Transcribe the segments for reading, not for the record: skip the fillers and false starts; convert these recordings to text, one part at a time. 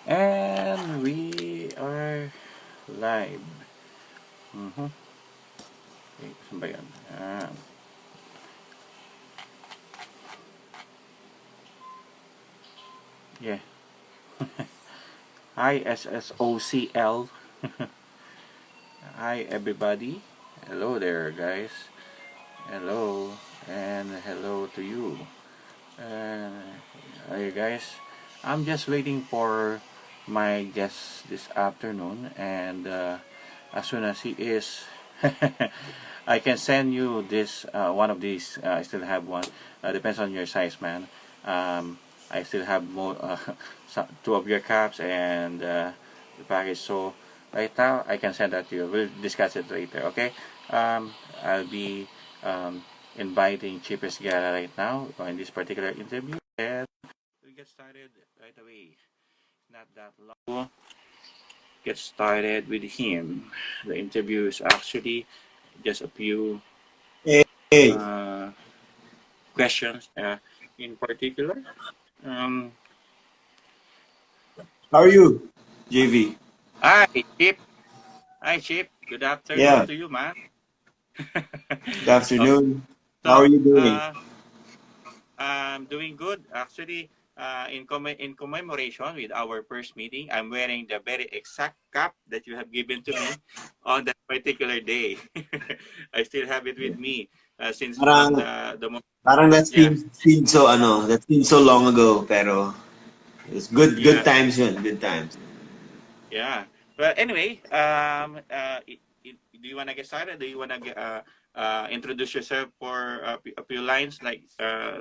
And we are live. Mhm. Okay, saan ba yun? Yeah. Hi, SSOCL. Hi, everybody. Hello there, guys. Hello. And hello to you. Hi, guys. I'm just waiting for my guest this afternoon. And as soon as he is, I can send you this one of these. I still have one. Depends on your size, man. I still have more two of your caps and the package. So right now I can send that to you. We'll discuss it later. Okay. I'll be inviting Cheapest Gara right now in this particular interview, and we'll get started right away. Not that long. Get started with him. The interview is actually just a few Hey, hey, uh, questions in particular. Um, how are you, JV? Hi, Chip. Hi, Chip. Good afternoon Yeah, to you, man. good Okay, afternoon. How are so you doing? I'm doing good. Actually, in commemoration with our first meeting, I'm wearing the very exact cap that you have given to me on that particular day. I still have it with me since Parang, on the parang yeah, that seems so long ago, pero it's good yeah, times yun, good times. yeah. But anyway, do you want to get started? Do you want to introduce yourself for a few lines, like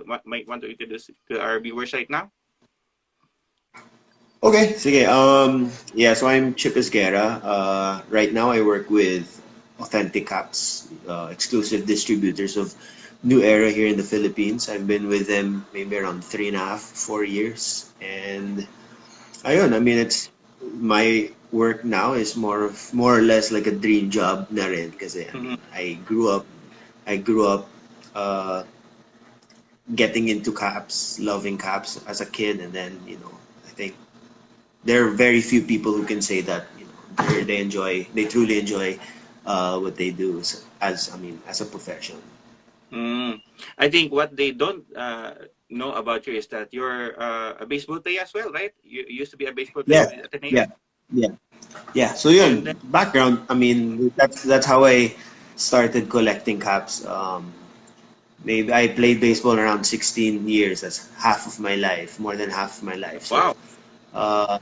what might want to introduce to our viewers right now? Okay, sige, yeah, so I'm Chip Esguerra. Right now I work with Authentic Caps, exclusive distributors of New Era here in the Philippines. I've been with them maybe around 3.5, 4 years. And ayun, I mean, it's my work now is more or less like a dream job na rin kasi I Mhm. mean, I grew up uh, getting into caps, loving caps as a kid, and then I think there are very few people who can say that they truly enjoy what they do as I mean as a profession. Mm. I think what they don't know about you is that you're a baseball player as well, right? You used to be a baseball player Yeah, with Ateneo, yeah, yeah, yeah. So and then, yun, background. I mean, that's how I started collecting caps. Maybe I played baseball around 16 years. That's half of my life, more than half of my life. wow. So, uh,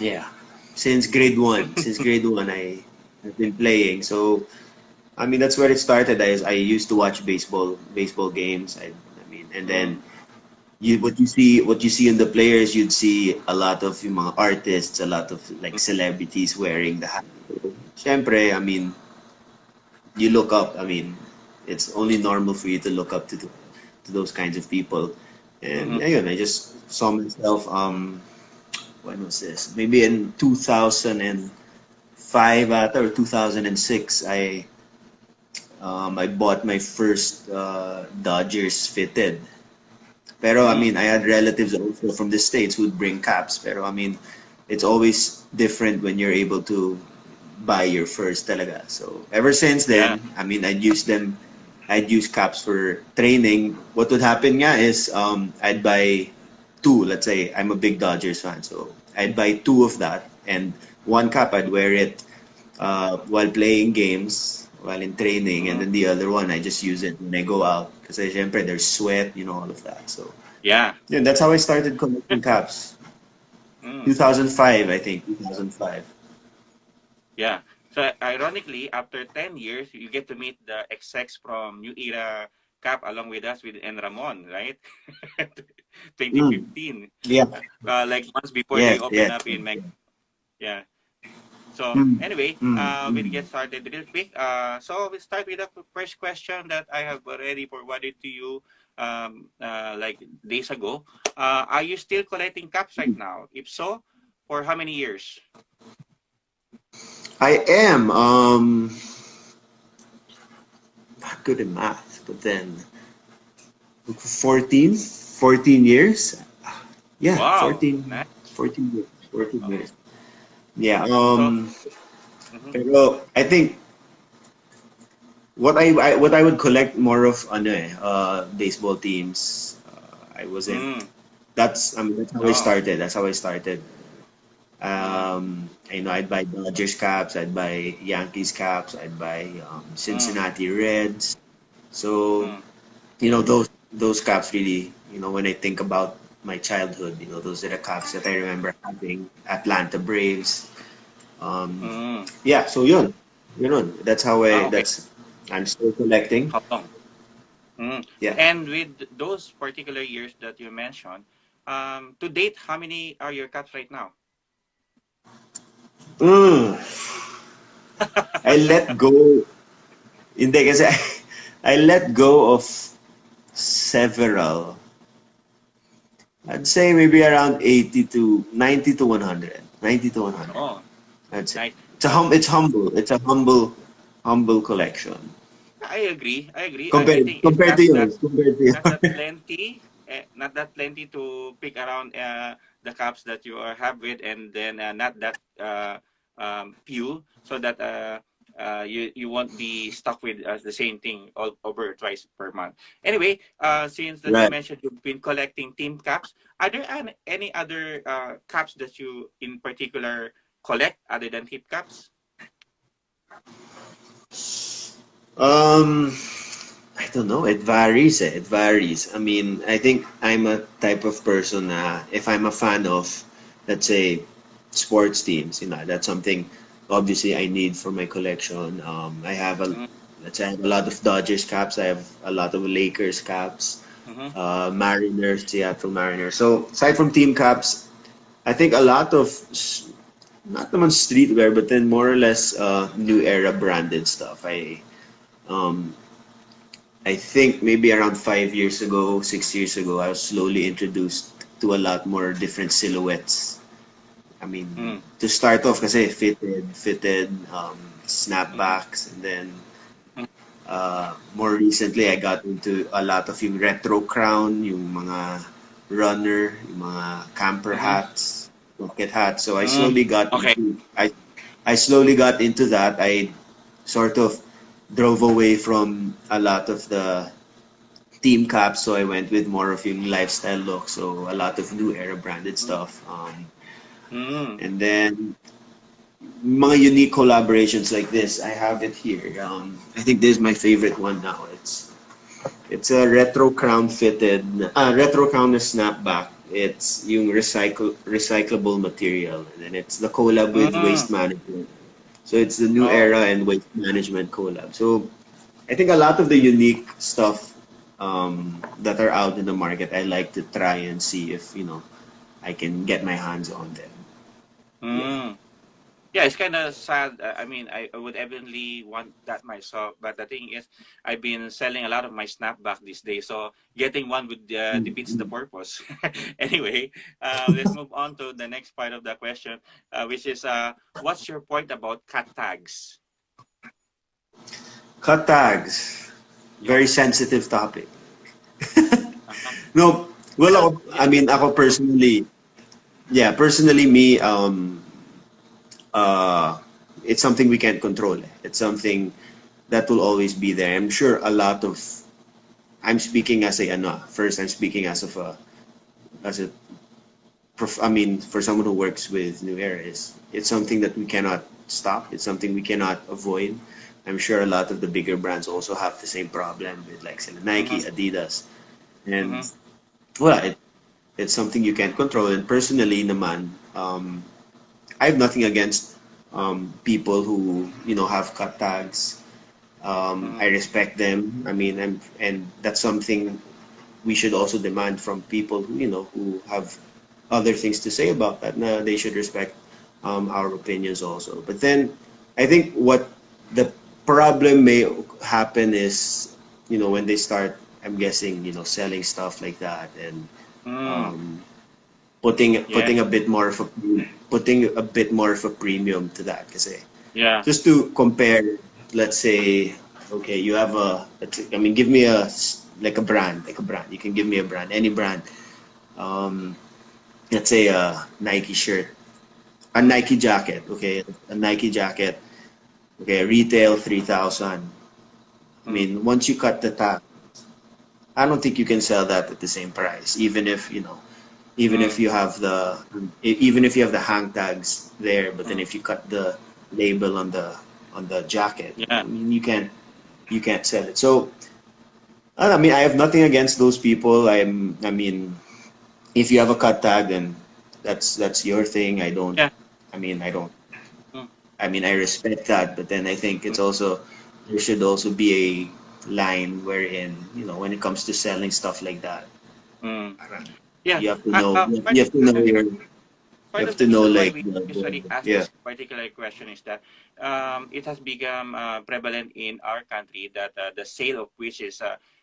yeah, since grade one, I've been playing. So, I mean, that's where it started. I used to watch baseball games. I mean, and then Mm. what you see in the players, you'd see a lot of yung mga artists, a lot of like Mm. celebrities wearing the hat. So, syempre, I mean, you look up. I mean, it's only normal for you to look up to those kinds of people. And Mhm. ayun, I just saw myself. When was this? Maybe in 2005 or 2006. I bought my first Dodgers fitted. Pero I Mm. mean, I had relatives also from the States who'd bring caps. Pero I mean, it's always different when you're able to buy your first talaga. So ever since Yeah. then, I mean, I'd use caps for training. What would happen nga is I'd buy two. Let's say I'm a big Dodgers fan, so I'd buy two of that, and one cap I'd wear it while playing games, while in training, and Mm. then the other one I just use it when I go out. Kasi syempre there's sweat, all of that. So Yeah. yeah, that's how I started collecting caps. Mm. 2005, I think. 2005. Yeah. So ironically, after 10 years, you get to meet the execs from New Era Cap along with us with Enramon, right? Mm. 2015. Yeah. Like months before they Yes. open Yes. up in Meg. Yeah. So Mm. anyway, Mm. we'll Mm. get started real quick. So we'll start with the first question that I have already forwarded to you like days ago. Are you still collecting caps right now? If so, for how many years? I am not good in math, but then 14 years. Yeah, Wow. 14 Nice. 14 years. 14 Okay. years. Yeah. So, mhm, Pero I think what I would collect more of baseball teams. I wasn't. mm, That's how I oh, started. That's how I started. mm, I'd buy Dodgers caps, I'd buy Yankees caps, I'd buy mm, Cincinnati Reds. So mm, those caps really, when I think about my childhood, those are the caps that I remember having. Atlanta Braves. Um, mm. yeah, so yun. That's how Ah, okay. I'm still collecting. How long? Mm. Yeah. And with those particular years that you mentioned, to date, how many are your caps right now? Mm, I let go. Hindi kasi I let go of several. I'd say maybe around 80 to 90 to 100. 90 to 100. Oh, I'd say. nice. It's humble. It's a humble collection. I agree. I agree. I think it's Compared to yours. Compared to not that yours. plenty, not that plenty to pick around the cups that you have with, and then not that few, so that you won't be stuck with the same thing all over twice per month. Anyway, since that you Right. mentioned you've been collecting team caps, are there any other caps that you in particular collect other than tip caps? Um, I don't know. It varies. It varies. I mean, I think I'm a type of person if I'm a fan of, let's say, sports teams, that's something obviously I need for my collection. Mm-hmm. Let's say I have a lot of Dodgers caps. I have a lot of Lakers caps, Mm-hmm. Mariners, Seattle Mariners. So aside from team caps, I think a lot of not naman streetwear, but then more or less new era branded stuff. Um, I think maybe around 5 years ago, 6 years ago, I was slowly introduced to a lot more different silhouettes. I mean, Mm-hmm. to start off, kasi fitted, Mm-hmm. snapbacks, and then more recently, I got into a lot of yung retro crown, yung mga runner, yung mga camper Mm-hmm. hats, bucket hats. So Mm, okay. I slowly got into that. I sort of drove away from a lot of the team caps, so I went with more of yung lifestyle look. So a lot of new era branded Mm, stuff. mm, And then mga unique collaborations like this, I have it here. I think this is my favorite one now. It's a retro crown na snapback. It's yung recyclable material, and then it's the collab with mm. waste management. So it's the new Oh, era and waste management collab. So I think a lot of the unique stuff that are out in the market, I like to try and see if I can get my hands on them. Yeah. mm. Yeah, it's kind of sad. I mean, I would evidently want that myself, but the thing is, I've been selling a lot of my snapback these days, so getting one would defeats the Mm-hmm. purpose. Anyway, let's move on to the next part of the question, which is, what's your point about cat tags? Cut tags, Yeah. very sensitive topic. Uh-huh. No, well, Well, yeah, I mean, ako personally, yeah, personally, me, uh, it's something we can't control. It's something that will always be there. I'm sure a lot of. I'm speaking as a first. I'm speaking as a I mean, for someone who works with new eras, it's something that we cannot stop. It's something we cannot avoid. I'm sure a lot of the bigger brands also have the same problem with like sila Nike, mm-hmm, Adidas, and mm-hmm, well, it's something you can't control. And personally, naman, I have nothing against people who have cut tags. mm-hmm, I respect them. I mean, and that's something we should also demand from people who have other things to say about that. Now they should respect our opinions also. But then I think what the problem may happen is when they start, I'm guessing, selling stuff like that and mm. um, Yes, putting a bit more of a premium to that. Kasi yeah. just to compare, let's say, okay, you have I mean, give me like a brand, You can give me a brand, any brand. Um, let's say a Nike shirt. a Nike jacket, okay, a Nike jacket, okay, retail 3,000. I Mm, mean, once you cut the tag, I don't think you can sell that at the same price, even if even if mm, you have even if you have the hang tags there, but then mm. if you cut the label on the jacket, I Yeah, mean, you can't sell it. So I mean, I have nothing against those people. I mean, if you have a cut tag, then that's your thing. I don't. yeah. I mean, I don't. Mm, I mean, I respect that, but then I think mm, it's also there should also be a line wherein when it comes to selling stuff like that, mm. parang Yeah. you have to know Part you have to know yeah. you Part have of the to know reason why like we usually ask yeah. this particular question is that it has become prevalent in our country that the sale of which is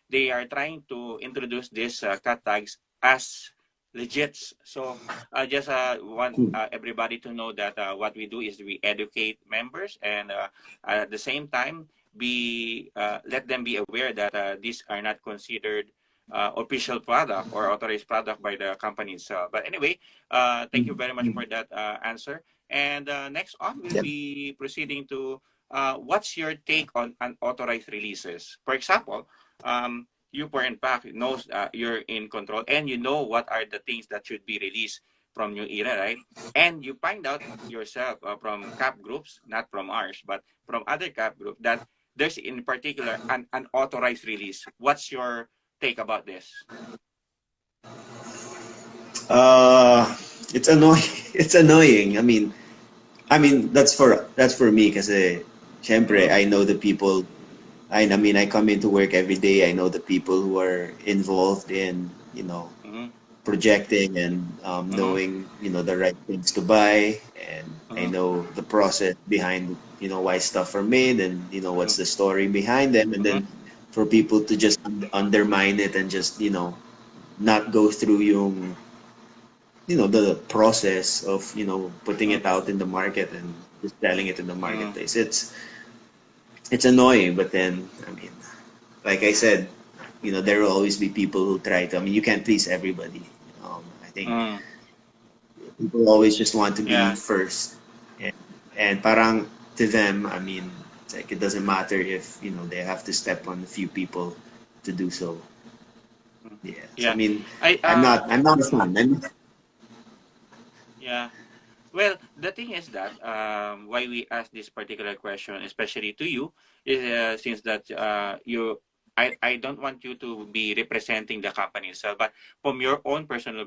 they are trying to introduce these cut tags as legits. So just want everybody to know that what we do is we educate members and at the same time be let them be aware that these are not considered official product or authorized product by the company itself. But anyway, thank you very much for that answer. And next on, we'll Yeah. be proceeding to what's your take on unauthorized releases? For example, you for in fact knows you're in control and you know what are the things that should be released from New Era, right? And you find out yourself from cap groups, not from ours, but from other cap group that there's in particular an unauthorized release. What's your take about this? Uh, it's annoying. It's annoying. I mean that's for me kasi syempre Mm-hmm, I know the people. I mean I come into work every day. I know the people who are involved in mm-hmm, projecting and mm-hmm, knowing the right things to buy, and I mm-hmm, know the process behind why stuff are made, and what's the story behind them, and mm-hmm, then for people to just undermine it and just not go through yung the process of putting it out in the market and just selling it in the mm-hmm, marketplace. It's annoying, but then I mean, like I said, there will always be people who try to. I mean, you can't please everybody. I think mm-hmm. people always just want to be Yeah. first, and, and parang to them, I mean, it's like it doesn't matter if they have to step on a few people to do so. Mm. Yeah. So I Yeah. mean, I I'm not a fan. yeah. Well, the thing is that why we ask this particular question, especially to you, is since that I don't want you to be representing the company itself, but from your own personal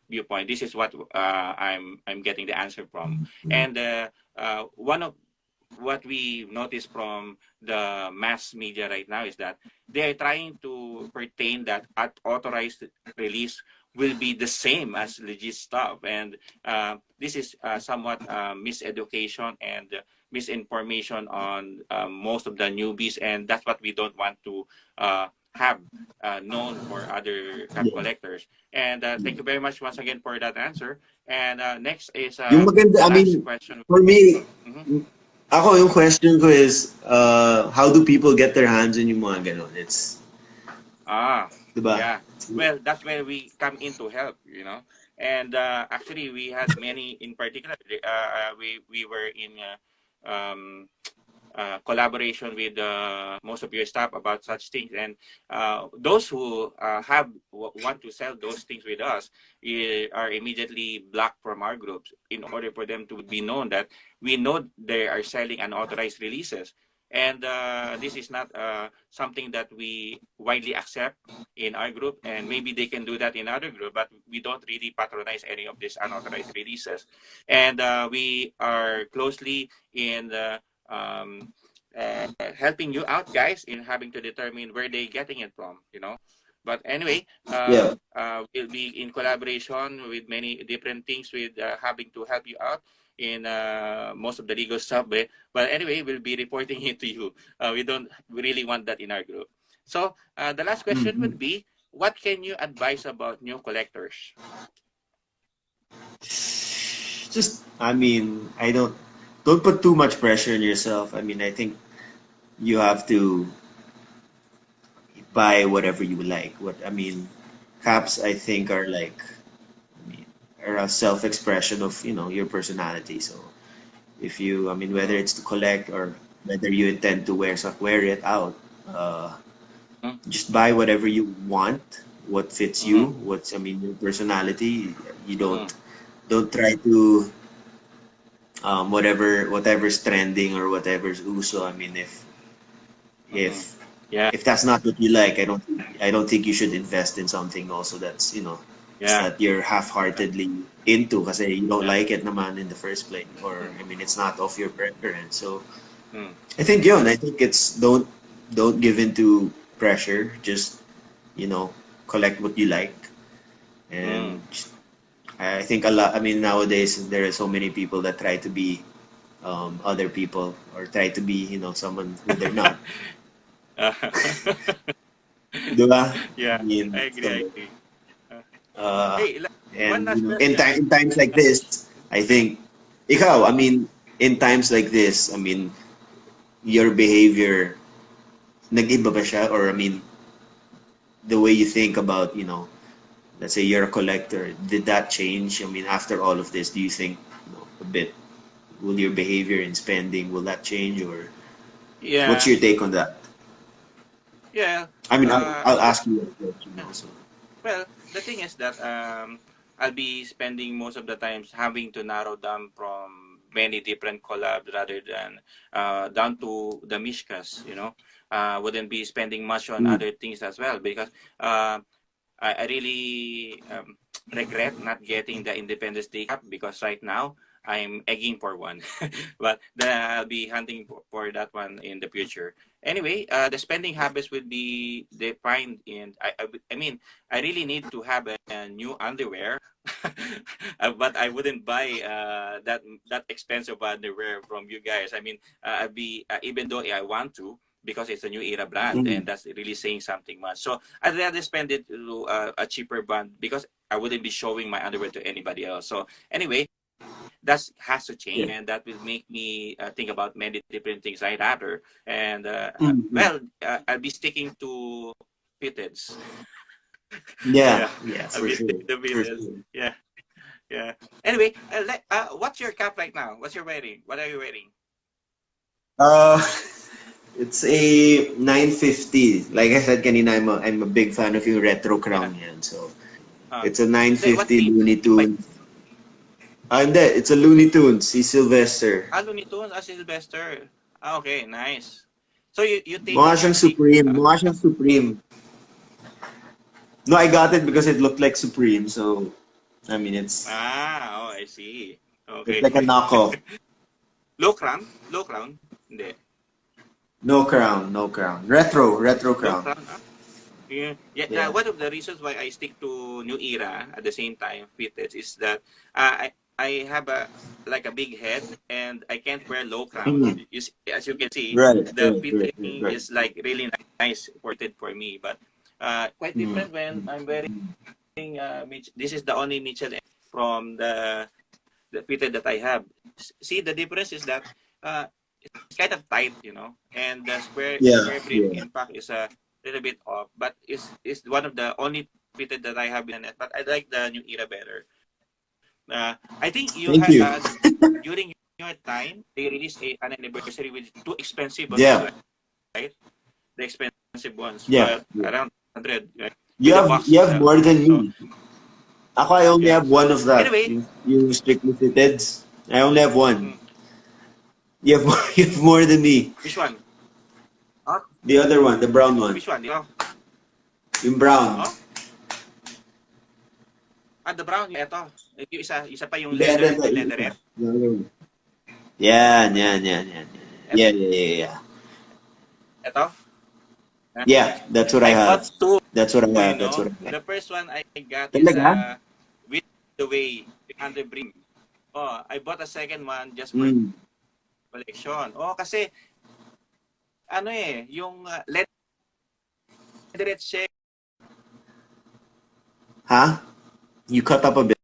viewpoint, this is what I'm getting the answer from, and one of what we notice from the mass media right now is that they are trying to pertain that authorized release will be the same as legit stuff, and this is somewhat miseducation and misinformation on most of the newbies, and that's what we don't want to have known for other cap Yeah. collectors. And thank you very much once again for that answer. And next is Yung maganda, the I last mean, question. for me, Mhm. ako yung question ko is, how do people get their hands on yung mga ganon? It's, Ah, di ba? yeah. Well, that's where we come in to help, And actually, we had many in particular. We were in collaboration with most of your staff about such things, and those who want to sell those things with us are immediately blocked from our groups in order for them to be known that we know they are selling unauthorized releases, and this is not something that we widely accept in our group, and maybe they can do that in other group, but we don't really patronize any of these unauthorized releases, and we are closely in the um, helping you out, guys, in having to determine where they getting it from. But anyway, Yeah. we'll be in collaboration with many different things with having to help you out in most of the legal stuff. But anyway, we'll be reporting it to you. We don't really want that in our group. So the last question Mhm. would be, what can you advise about new collectors? Just, I mean, I don't put too much pressure on yourself. I mean, I think you have to buy whatever you like. What I mean, caps I think are like, I mean, are a self-expression of, your personality. So if you, I mean, whether it's to collect or whether you intend to wear it out, uh, Mm, just buy whatever you want, what fits mm, you, I mean, your personality. You mm, don't try to whatever's trending or whatever's uso. I mean, mm. if Yeah, if that's not what you like, I don't think you should invest in something also yeah, that you're half-heartedly into kasi you don't yeah. like it naman in the first place, or Mm, I mean it's not of your preference. So mm, I think it's don't give into pressure. Just collect what you like. mm. And I think a lot. I mean, nowadays there are so many people that try to be other people, or try to be someone who they're not. Uh, Diba? I yeah, I mean, agree, so I agree. Uh, uh, hey, one and last in question. times like this, I think ikaw, I mean, in times like this, I mean, your behavior nag-iba ba siya, or I mean, the way you think about, let's say you're a collector, did that change? I mean, after all of this, do you think, a bit, will your behavior in spending, will that change, or what's Yeah, your take on that? yeah. I mean, I'll As what ask you a question also. Well, the thing is that I'll be spending most of the times having to narrow down from many different collabs rather than down to the Mishkas, you know. Wouldn't be spending much on Mm, other things as well because uh, I really regret not getting the Independence Day Cup because right now I'm egging for one, but then I'll be hunting for that one in the future. Anyway, the spending habits will be defined in. I mean, I really need to have a new underwear, but I wouldn't buy that expensive underwear from you guys. I mean, I'd be even though I want to because it's a new era brand mm, and that's really saying something much. So I'd rather spend it to a cheaper brand because I wouldn't be showing my underwear to anybody else. So anyway, that has to change, yeah. and that will make me think about many different things right after. And Mm, mm. I'll be sticking to fitteds. Yeah, Yeah, yeah, I'll for be sure, sticking to for fitteds. sure. Yeah, yeah. Anyway, what's your cap right now? What's your wearing? What are you wearing? Uh, it's a 950. Like I said kanina, I'm a big fan of yung retro Yeah. crown yan. So Uh, it's a what 950 team? Looney Team by Tunes. Hindi, it's a Looney Tunes, si Sylvester. Looney Tunes as Sylvester. Okay, nice. So you take Mukha it siyang easy. Supreme. Mukha siyang Supreme. No, I got it because it looked like Supreme. So, I mean, Oh, I see. it's Okay. like a knockoff. Low crown? Low crown? Hindi. No crown, no crown. Retro Low crown. crown? Yeah. Yeah. Yeah. One of the reasons why I stick to New Era at the same time fitted is that I have a like a big head and I can't wear low crown. Mm. As you can see, Right, the right, right, right, fitting right. is like really nice fitted for me. But quite Mm. different when Mm. I'm wearing this is the only Mitchell from the fitted that I have. See, the difference is that uh, it's kind of tight, you know, and the Yeah, square brim yeah. impact is a little bit off, but is one of the only fitted that I have in it. But I like the new era better. I think you Thank had you. during your time they released an anniversary with too expensive ones, Yeah, right? The expensive ones, yeah, but yeah. around 100 right? With the box You have itself. more than So me. Ako, I only yeah. have one So of that. anyway, Yung strictly fitted. I only have one. mm, You have more, you have more than me. which one? Huh? The other one, the brown one. Which one? Oh, Yung brown. oh, the brown. Ito. Yung isa pa yung Hindi, hindi, leather, hindi. yung Yung isa. leatherette. The other one. Yan, yan, yan, yan. Et, Yeah, yeah, yeah, yeah. ito. Yeah, that's what I I have. bought two, That's what I you have. That's what know. I have. The first one I got is Talaga? with the way under brim. Oh, I bought a second one just for Mm. collection. Oh, kasi ano yung leatherette siya. Huh? You cut up a bit.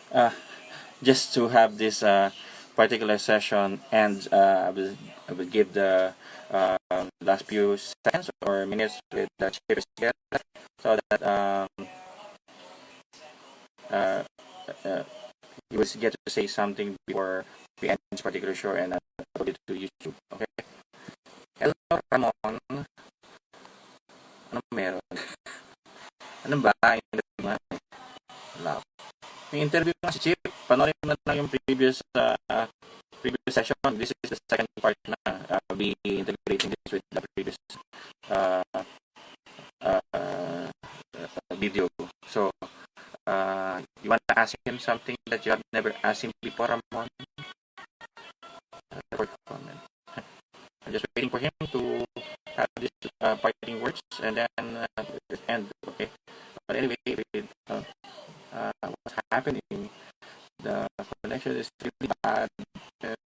Uh, just to have this particular session ends, I will give the last few seconds or minutes with the chippers together, so that uh, uh, you will get to say something before we end this particular show and upload it to YouTube. Okay? Hello, Ramon. Anong meron? Ano ba? Interview nga. Wala. May interview nga si Chip. Panoorin mo na lang yung previous session. This is the second part na. I'll be integrating this with the previous uh, uh, video. So, you want to ask him something that you have never asked him before, Ramon? Comment. I'm just waiting for him to have this parting words and then end. Okay. But anyway, what's happening? The connection is really bad. And,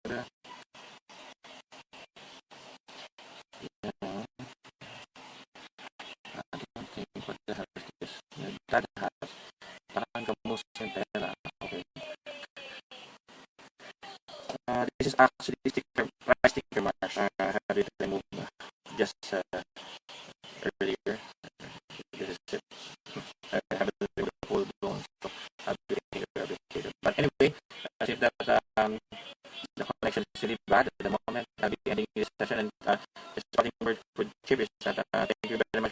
I don't think what the hell is this? That has parang kamusta yung tela. Okay. This is actually sticker marks. I had it removed just earlier. This is it. I have it with the full blown, so I'll be fabricated. But anyway, as if that the connection is really bad at the moment, I'll be ending this session and just starting word for Chip is that thank you very much